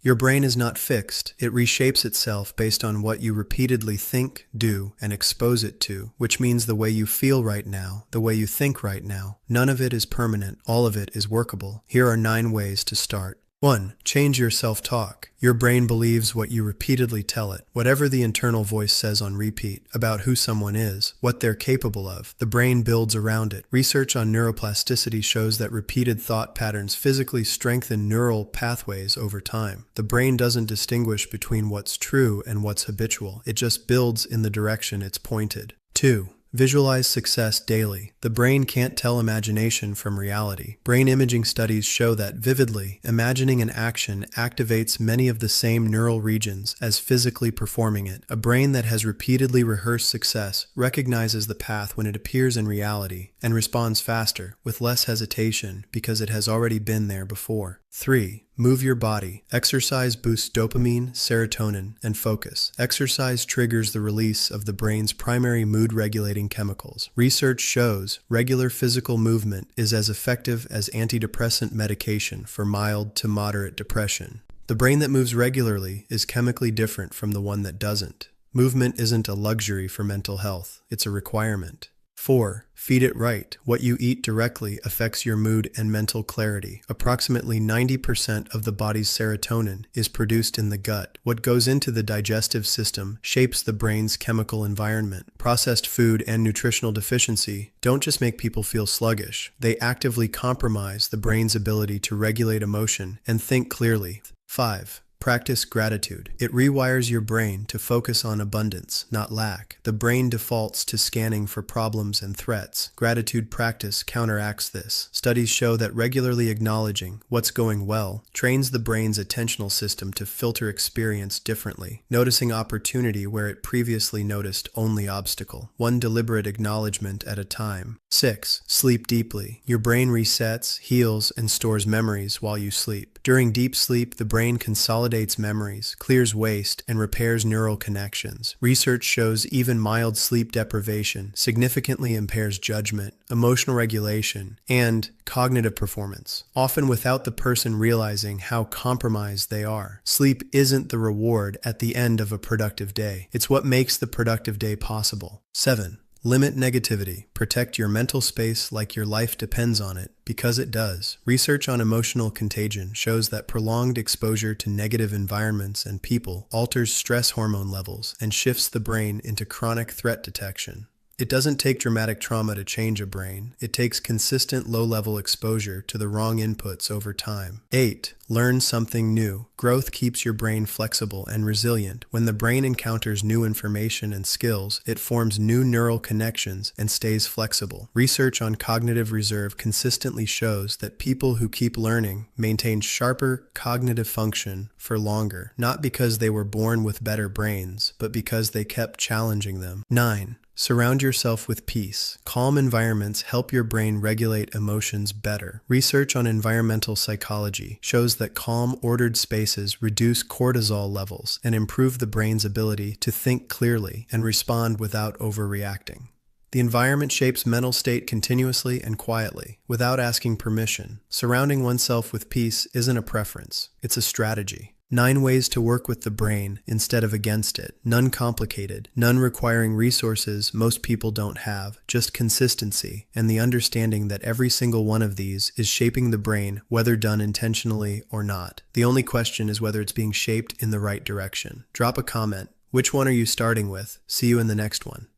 Your brain is not fixed. It reshapes itself based on what you repeatedly think, do, and expose it to, which means the way you feel right now, the way you think right now. None of it is permanent. All of it is workable. Here are 9 ways to start. 1. Change your self-talk. Your brain believes what you repeatedly tell it. Whatever the internal voice says on repeat about who someone is, what they're capable of, the brain builds around it. Research on neuroplasticity shows that repeated thought patterns physically strengthen neural pathways over time. The brain doesn't distinguish between what's true and what's habitual. It just builds in the direction it's pointed. 2. Visualize success daily. The brain can't tell imagination from reality. Brain imaging studies show that vividly imagining an action activates many of the same neural regions as physically performing it. A brain that has repeatedly rehearsed success recognizes the path when it appears in reality and responds faster, with less hesitation, because it has already been there before. 3. Move your body. Exercise boosts dopamine, serotonin, and focus. Exercise triggers the release of the brain's primary mood-regulating chemicals. Research shows regular physical movement is as effective as antidepressant medication for mild to moderate depression. The brain that moves regularly is chemically different from the one that doesn't. Movement isn't a luxury for mental health. It's a requirement. 4. Feed it right. What you eat directly affects your mood and mental clarity. Approximately 90% of the body's serotonin is produced in the gut. What goes into the digestive system shapes the brain's chemical environment. Processed food and nutritional deficiency don't just make people feel sluggish. They actively compromise the brain's ability to regulate emotion and think clearly. 5. Practice gratitude. It rewires your brain to focus on abundance, not lack. The brain defaults to scanning for problems and threats. Gratitude practice counteracts this. Studies show that regularly acknowledging what's going well trains the brain's attentional system to filter experience differently, noticing opportunity where it previously noticed only obstacle. One deliberate acknowledgement at a time. 6. Sleep deeply. Your brain resets, heals, and stores memories while you sleep. During deep sleep, the brain consolidates memories, clears waste, and repairs neural connections. Research shows even mild sleep deprivation significantly impairs judgment, emotional regulation, and cognitive performance, often without the person realizing how compromised they are. Sleep isn't the reward at the end of a productive day. It's what makes the productive day possible. 7. Limit negativity. Protect your mental space like your life depends on it, because it does. Research on emotional contagion shows that prolonged exposure to negative environments and people alters stress hormone levels and shifts the brain into chronic threat detection. It doesn't take dramatic trauma to change a brain. It takes consistent low-level exposure to the wrong inputs over time. 8. Learn something new. Growth keeps your brain flexible and resilient. When the brain encounters new information and skills, it forms new neural connections and stays flexible. Research on cognitive reserve consistently shows that people who keep learning maintain sharper cognitive function for longer, not because they were born with better brains, but because they kept challenging them. 9. Surround yourself with peace. Calm environments help your brain regulate emotions better. Research on environmental psychology shows that calm, ordered spaces reduce cortisol levels and improve the brain's ability to think clearly and respond without overreacting. The environment shapes mental state continuously and quietly, without asking permission. Surrounding oneself with peace isn't a preference, it's a strategy. 9 ways to work with the brain instead of against it. None complicated, none requiring resources most people don't have, just consistency and the understanding that every single one of these is shaping the brain, whether done intentionally or not. The only question is whether it's being shaped in the right direction. Drop a comment. Which one are you starting with? See you in the next one.